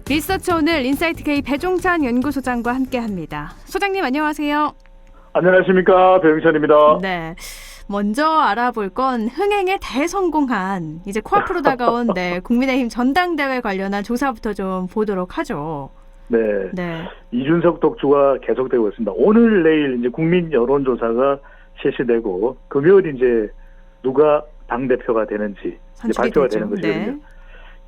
리서치 오늘 인사이트K 배종찬 연구소장과 함께합니다. 소장님 안녕하세요. 안녕하십니까, 배용찬입니다. 네, 먼저 알아볼 건 흥행에 대성공한 이제 코앞으로 다가온 국민의힘 전당대회 관련한 조사부터 좀 보도록 하죠. 네. 이준석 독주가 계속되고 있습니다. 오늘 내일 이제 국민 여론조사가 실시되고 금요일 이제 누가 당대표가 되는지 이제 발표가 되는 것이거든요. 네.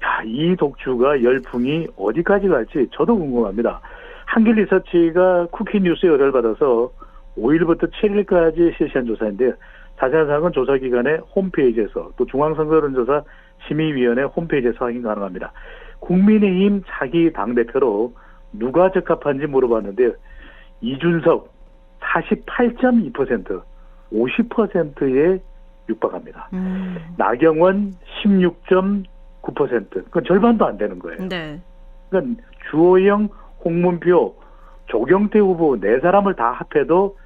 야, 이 독주가 열풍이 어디까지 갈지 저도 궁금합니다. 한길리서치가 쿠키뉴스에 의뢰를 받아서 5일부터 7일까지 실시한 조사인데요. 자세한 사항은 조사기관의 홈페이지에서 또 중앙선거여론조사 심의위원회 홈페이지에서 확인 가능합니다. 국민의힘 차기 당대표로 누가 적합한지 물어봤는데요. 이준석 48.2%, 50%에 육박합니다. 나경원 16.9%, 그건 절반도 안 되는 거예요. 네. 그러니까 주호영, 홍문표, 조경태 후보 네 사람을 다 합해도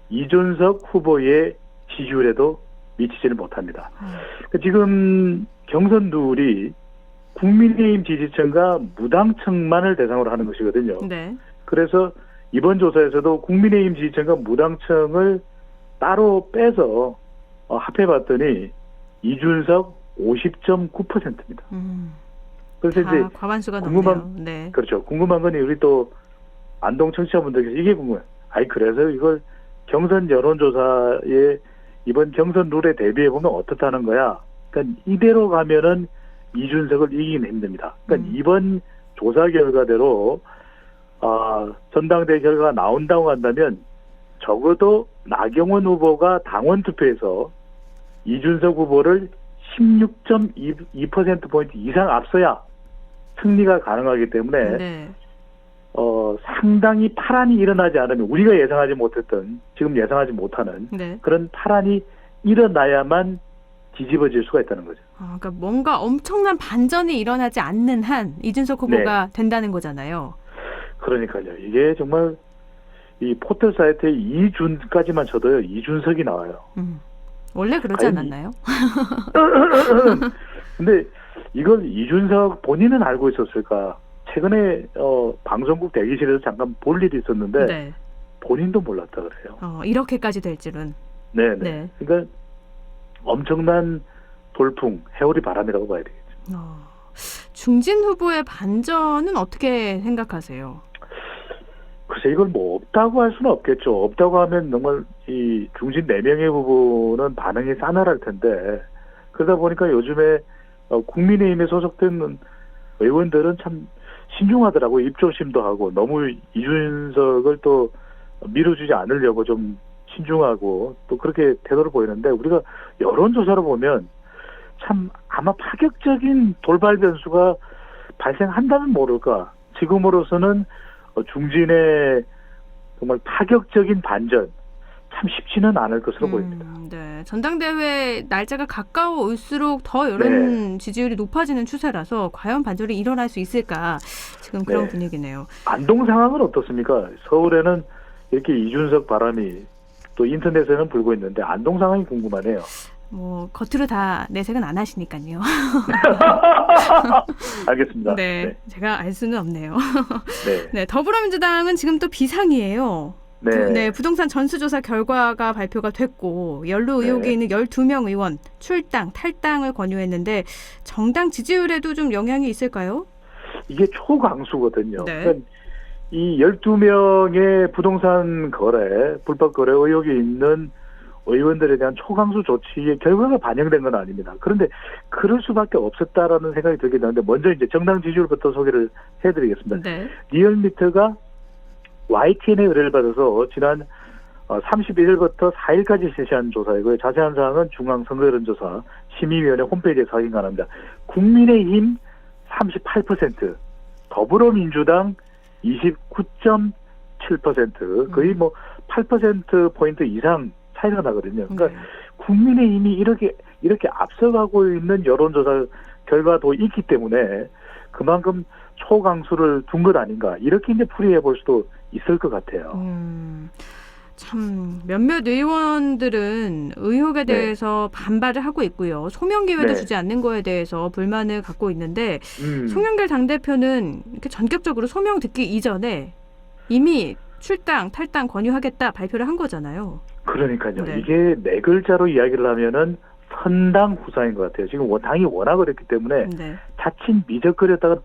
이준석 후보의 지지율에도 미치지를 못합니다. 그러니까 지금 경선룰이 국민의힘 지지층과 무당층만을 대상으로 하는 것이거든요. 네. 그래서 이번 조사에서도 국민의힘 지지층과 무당층을 따로 빼서 합해봤더니 이준석 50.9%입니다. 그래서 이제 과반수가 넘네요. 네. 그렇죠. 궁금한 건 우리 또 안동 청취자분들께서 이게 궁금해요. 그래서 이걸 경선 여론조사에 이번 경선 룰에 대비해 보면 어떻다는 거야. 그러니까 이대로 가면은 이준석을 이기긴 힘듭니다. 그러니까 이번 조사 결과대로 전당대회 결과가 나온다고 한다면 적어도 나경원 후보가 당원 투표에서 이준석 후보를 16.2%포인트 이상 앞서야 승리가 가능하기 때문에 네. 상당히 파란이 일어나지 않으면 우리가 예상하지 못했던, 지금 예상하지 못하는 네. 그런 파란이 일어나야만 뒤집어질 수가 있다는 거죠. 그러니까 뭔가 엄청난 반전이 일어나지 않는 한 이준석 후보가 된다는 거잖아요. 그러니까요. 이게 정말 이 포털 사이트에 이준까지만 쳐도요, 이준석이 나와요. 원래 그러지 않았나요? 근데 이걸 이준석 본인은 알고 있었을까? 최근에 방송국 대기실에서 잠깐 볼 일이 있었는데 네. 본인도 몰랐다 그래요. 이렇게까지 될 줄은. 네. 그러니까 엄청난 돌풍, 해오리 바람이라고 봐야 되겠죠. 중진 후보의 반전은 어떻게 생각하세요? 글쎄 이걸 뭐 없다고 할 수는 없겠죠. 없다고 하면 정말 이 중진 4명의 후보는 반응이 싸늘할 텐데 그러다 보니까 요즘에 국민의힘에 소속된 의원들은 참 신중하더라고요. 입조심도 하고 너무 이준석을 또 밀어주지 않으려고 좀 신중하고 또 그렇게 태도를 보이는데 우리가 여론조사로 보면 참 아마 파격적인 돌발 변수가 발생한다면 모를까. 지금으로서는 중진의 정말 파격적인 반전 참 쉽지는 않을 것으로 보입니다. 네, 전당대회 날짜가 가까워 올수록 더 여론 지지율이 높아지는 추세라서 과연 반전이 일어날 수 있을까 지금 그런 분위기네요. 안동 상황은 어떻습니까? 서울에는 이렇게 이준석 바람이 또 인터넷에는 불고 있는데 안동 상황이 궁금하네요. 겉으로 다 내색은 안 하시니까요. 알겠습니다. 네, 제가 알 수는 없네요. 네. 더불어민주당은 지금 또 비상이에요. 네. 부동산 전수조사 결과가 발표가 됐고 연루 의혹이 있는 12명 의원 출당, 탈당을 권유했는데 정당 지지율에도 좀 영향이 있을까요? 이게 초강수거든요. 네. 그러니까 이 12명의 부동산 거래, 불법 거래 의혹이 있는 의원들에 대한 초강수 조치의 결과가 반영된 건 아닙니다. 그런데 그럴 수밖에 없었다라는 생각이 들긴 하는데 먼저 이제 정당 지지율부터 소개를 해드리겠습니다. 리얼미터가 YTN의 의뢰를 받아서 지난 31일부터 4일까지 실시한 조사이고요. 자세한 사항은 중앙선거여론조사 심의위원회 홈페이지에서 확인 가능합니다. 국민의힘 38%, 더불어민주당 29.7%, 거의 8%포인트 이상 차이가 나거든요. 그러니까 국민의힘이 이렇게 앞서가고 있는 여론조사 결과도 있기 때문에 그만큼 초강수를 둔 것 아닌가 이렇게 이제 풀이해 볼 수도 있을 것 같아요. 참 몇몇 의원들은 의혹에 네. 대해서 반발을 하고 있고요. 소명 기회도 네. 주지 않는 거에 대해서 불만을 갖고 있는데 음, 송영길 당대표는 이렇게 전격적으로 소명 듣기 이전에 이미 출당, 탈당 권유하겠다 발표를 한 거잖아요. 그러니까요. 네. 이게 네 글자로 이야기를 하면은 선당 후사인 것 같아요. 지금 당이 워낙 어렵기 때문에 네. 자칫 미적거렸다가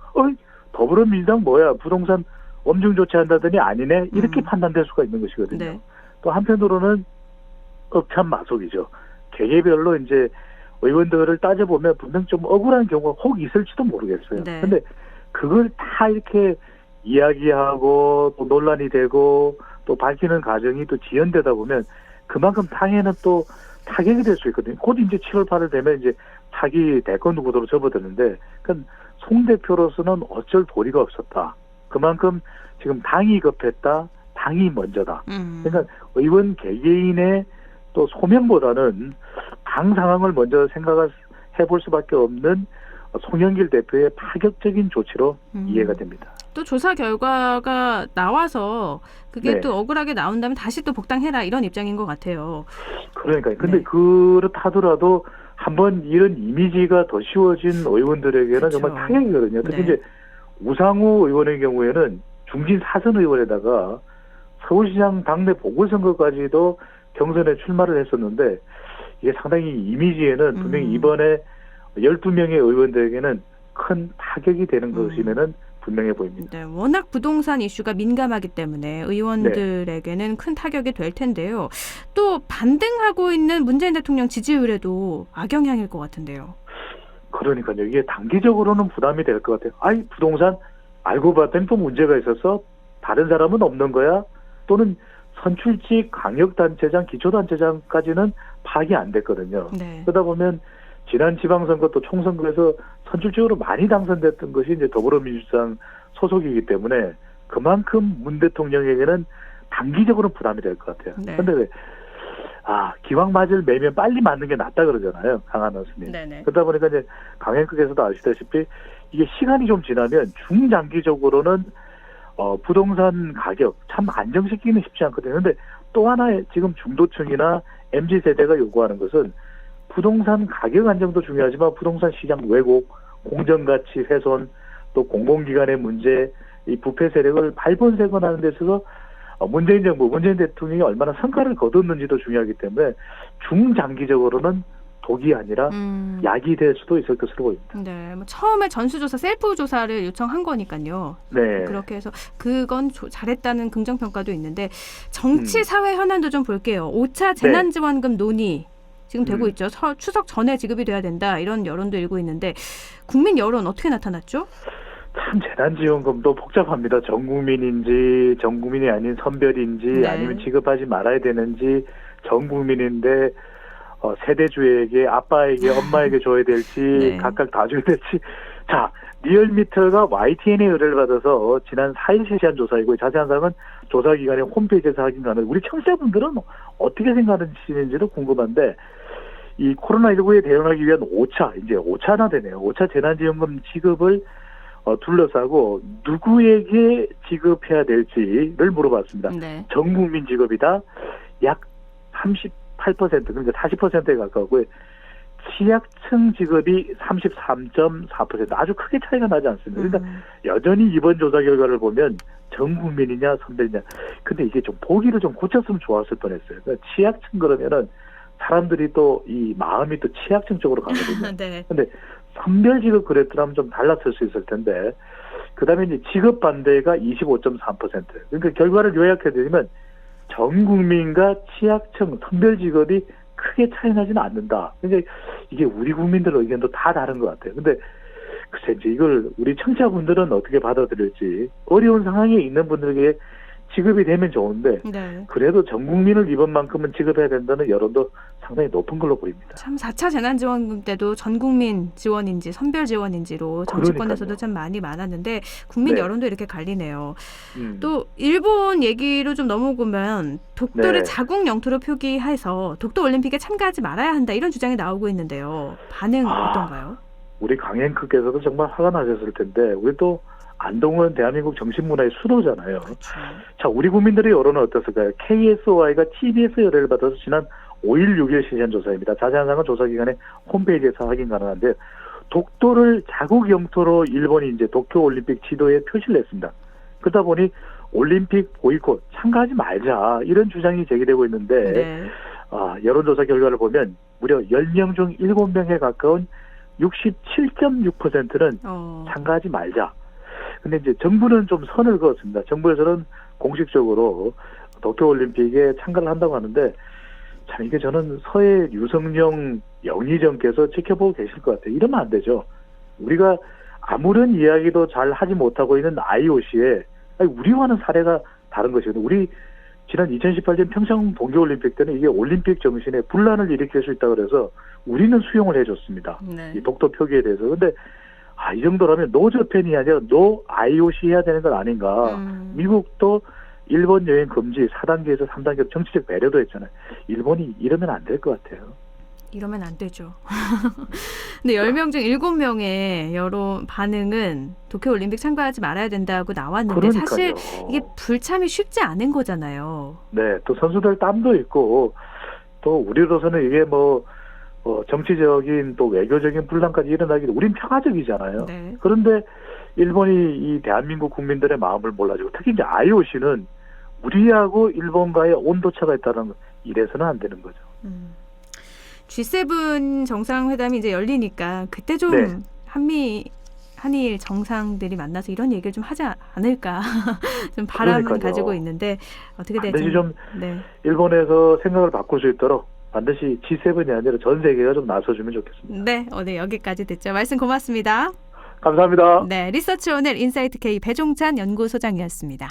더불어민주당 뭐야 부동산 엄중 조치한다더니 아니네 이렇게 판단될 수가 있는 것이거든요. 네. 또 한편으로는 억천마속이죠. 개개별로 이제 의원들을 따져보면 분명 좀 억울한 경우가 혹 있을지도 모르겠어요. 네. 근데 그걸 다 이렇게 이야기하고 또 논란이 되고 또 밝히는 과정이 또 지연되다 보면 그만큼 당에는 또 타격이 될 수 있거든요. 곧 이제 7월 8일 되면 이제 차기 대권 후보로 접어드는데, 그러니까 송 대표로서는 어쩔 도리가 없었다. 그만큼 지금 당이 급했다. 당이 먼저다. 그러니까 의원 개개인의 또 소명보다는 당 상황을 먼저 생각을 해볼 수밖에 없는 송영길 대표의 파격적인 조치로 이해가 됩니다. 또 조사 결과가 나와서 그게 네. 또 억울하게 나온다면 다시 또 복당해라 이런 입장인 것 같아요. 그러니까요. 근데 네. 그렇다더라도 한번 이런 이미지가 더 씌워진 의원들에게는 그쵸. 정말 타격이거든요. 특히 네. 이제 우상호 의원의 경우에는 중진 사선 의원에다가 서울시장 당내 보궐선거까지도 경선에 출마를 했었는데 이게 상당히 이미지에는 분명히 이번에 12명의 의원들에게는 큰 타격이 되는 것이면은 분명해 보입니다. 네, 워낙 부동산 이슈가 민감하기 때문에 의원들에게는 큰 타격이 될 텐데요. 또 반등하고 있는 문재인 대통령 지지율에도 악영향일 것 같은데요. 그러니까요. 이게 단기적으로는 부담이 될 것 같아요. 아이 부동산 알고 봤더니 또 문제가 있어서 다른 사람은 없는 거야? 또는 선출직 광역단체장, 기초단체장까지는 파악이 안 됐거든요. 네. 그러다 보면 지난 지방선거 또 총선거에서 선출직으로 많이 당선됐던 것이 이제 더불어민주당 소속이기 때문에 그만큼 문 대통령에게는 단기적으로 부담이 될 것 같아요. 네. 그런데 왜 기왕 맞을 매면 빨리 맞는 게 낫다 그러잖아요. 강한 어스님. 네네. 그러다 보니까 이제 강행국에서도 아시다시피 이게 시간이 좀 지나면 중장기적으로는 부동산 가격 참 안정시키기는 쉽지 않거든요. 근데 또 하나 지금 중도층이나 MZ세대가 요구하는 것은 부동산 가격 안정도 중요하지만 부동산 시장 왜곡, 공정가치 훼손, 또 공공기관의 문제, 이 부패 세력을 발본색원하는 데 있어서 문재인 정부, 문재인 대통령이 얼마나 성과를 거뒀는지도 중요하기 때문에 중장기적으로는 독이 아니라 약이 될 수도 있을 것으로 보입니다. 네, 뭐 처음에 전수조사, 셀프 조사를 요청한 거니까요. 네. 그렇게 해서 그건 잘했다는 긍정평가도 있는데 정치 사회 현안도 좀 볼게요. 5차 재난지원금 논의 지금 되고 있죠. 추석 전에 지급이 돼야 된다 이런 여론도 일고 있는데 국민 여론 어떻게 나타났죠? 참 재난지원금도 복잡합니다. 전 국민인지 전 국민이 아닌 선별인지 네. 아니면 지급하지 말아야 되는지 전 국민인데 세대주에게 아빠에게 엄마에게 줘야 될지 네. 각각 다 줘야 될지 자 리얼미터가 YTN의 의뢰를 받아서 지난 4일 실시한 조사이고 자세한 사항은 조사기관의 홈페이지에서 확인하는 우리 청취자분들은 어떻게 생각하시는지도 궁금한데 이 코로나19에 대응하기 위한 5차 이제 5차나 되네요. 5차 재난지원금 지급을 둘러싸고 누구에게 지급해야 될지를 물어봤습니다. 네. 전 국민 지급이다. 약 38% 그러니까 40%에 가까우고요. 취약층 지급이 33.4% 아주 크게 차이가 나지 않습니다. 그러니까 여전히 이번 조사 결과를 보면 전 국민이냐 선별이냐. 근데 이게 좀 보기를 좀 고쳤으면 좋았을 뻔했어요. 그러니까 취약층 그러면은 사람들이 또 이 마음이 또 취약층 쪽으로 가거든요. 네. 근데 선별 지급 그랬더라면 좀 달랐을 수 있을 텐데 그다음에 이제 지급 반대가 25.3%. 그러니까 결과를 요약해드리면 전 국민과 취약층 선별 지급이 크게 차이 나지는 않는다. 그러니까 이게 우리 국민들 의견도 다 다른 것 같아요. 근데 글쎄 이제 이걸 우리 청취자분들은 어떻게 받아들일지 어려운 상황에 있는 분들에게 지급이 되면 좋은데 네. 그래도 전 국민을 이번만큼은 지급해야 된다는 여론도 상당히 높은 걸로 보입니다. 참 4차 재난지원금 때도 전 국민 지원인지 선별 지원인지로 정치권에서도 그러니까요. 참 많이 많았는데 국민 네. 여론도 이렇게 갈리네요. 또 일본 얘기로 좀 넘어오면 독도를 네. 자국 영토로 표기해서 독도 올림픽에 참가하지 말아야 한다 이런 주장이 나오고 있는데요. 반응 어떤가요? 우리 강행크께서도 정말 화가 나셨을 텐데 우리 또 안동은 대한민국 정신문화의 수도잖아요. 그렇죠. 자, 우리 국민들의 여론은 어떻을까요? KSOI가 TBS 의뢰를 받아서 지난 5일, 6일 실시한 조사입니다. 자세한 사항은 조사기관의 홈페이지에서 확인 가능한데, 독도를 자국 영토로 일본이 이제 도쿄올림픽 지도에 표시를 했습니다. 그러다 보니 올림픽 보이콧 참가하지 말자 이런 주장이 제기되고 있는데 네. 여론조사 결과를 보면 무려 10명 중 7명에 가까운 67.6%는 참가하지 말자. 근데 이제 정부는 좀 선을 그었습니다. 정부에서는 공식적으로 도쿄올림픽에 참가를 한다고 하는데 참 이게 저는 서해 유성령 영의정께서 지켜보고 계실 것 같아요. 이러면 안 되죠. 우리가 아무런 이야기도 잘 하지 못하고 있는 IOC에 우리와는 사례가 다른 것이거든요. 우리 지난 2018년 평창 동계올림픽 때는 이게 올림픽 정신에 분란을 일으킬 수 있다고 그래서 우리는 수용을 해줬습니다. 네. 이 독도 표기에 대해서. 근데 이 정도라면 노 저펜이 아니라 노 IOC 해야 되는 건 아닌가. 미국도 일본 여행 금지 4단계에서 3단계 정치적 배려도 했잖아요. 일본이 이러면 안 될 것 같아요. 이러면 안 되죠. 근데 10명 중 7명의 여론 반응은 도쿄올림픽 참가하지 말아야 된다고 나왔는데 그러니까요. 사실 이게 불참이 쉽지 않은 거잖아요. 네, 또 선수들 땀도 있고 또 우리로서는 이게 정치적인 또 외교적인 분란까지 일어나기도 우린 평화적이잖아요. 네. 그런데 일본이 이 대한민국 국민들의 마음을 몰라주고 특히 이제 IOC는 우리하고 일본과의 온도차가 있다는 거 이래서는 안 되는 거죠. G7 정상회담이 이제 열리니까 그때 좀 네. 한일 정상들이 만나서 이런 얘기를 좀 하지 않을까 좀 바람은 그러니까요. 가지고 있는데 어떻게 될지 반드시 좀 네. 일본에서 생각을 바꿀 수 있도록 반드시 G7이 아니라 전 세계가 좀 나서주면 좋겠습니다. 네, 오늘 여기까지 듣죠. 말씀 고맙습니다. 감사합니다. 네, 리서치 오늘 인사이트 K 배종찬 연구소장이었습니다.